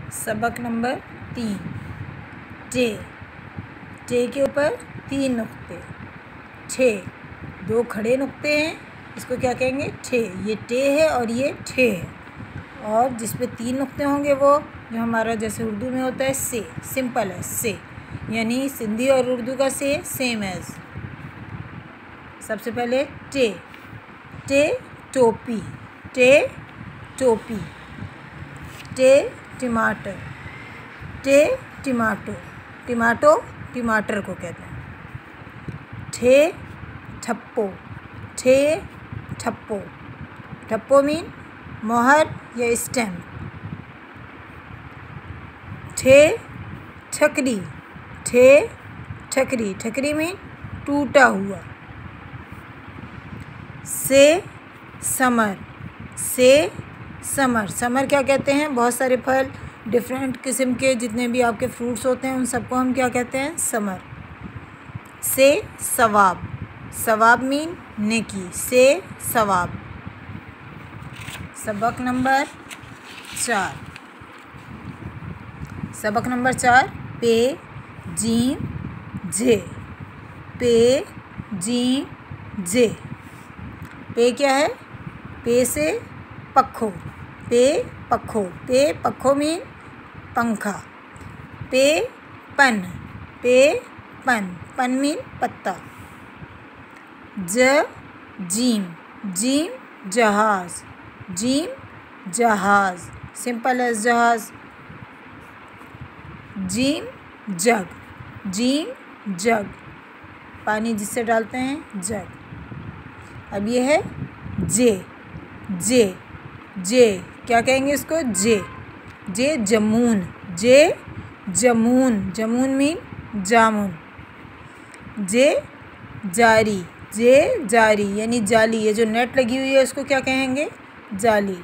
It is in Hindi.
सबक नंबर 3 टे। टे के ऊपर 3 नुक्ते, ठे, 2 खड़े नुक्ते हैं, इसको क्या कहेंगे? ठे। ये टे है और ये ठे है। और जिस पे 3 नुक्ते होंगे वो जो हमारा जैसे उर्दू में होता है से, सिंपल है से, यानी सिंधी और उर्दू का से सेम एज। सबसे पहले टे, टे टोपी, टे टोपी, टे टमाटर, टे टमाटो, टमाटो टमाटर को कहते हैं। ठे ठप्पो, ठे ठप्पो, ठप्पो मीन मोहर या स्टैम्प। ठे ठकरी, ठे ठकरी, ठकरी मीन टूटा हुआ। से समर, से समर, समर क्या कहते हैं? बहुत सारे फल, डिफरेंट किस्म के जितने भी आपके फ्रूट्स होते हैं उन सबको हम क्या कहते हैं? समर। से सवाब, सवाब मीन नेकी, से सवाब। सबक नंबर 4, सबक नंबर 4 पे जीम जे, पे जीम जे। पे क्या है? पे से पखो, पे पखो, पे पखो मीन पंखा। पे पन, पे पन, पन मीन पत्ता। ज जीम, जीम जहाज, जीम जहाज, सिंपल एज जहाज। जीम जग, जीम जग, पानी जिससे डालते हैं जग। अब ये है जे, जे, जे क्या कहेंगे इसको? जे, जे जमून, जे जमून, जमून मीन जामुन। जे जारी, जे जारी यानी जाली, ये जो नेट लगी हुई है उसको क्या कहेंगे? जाली।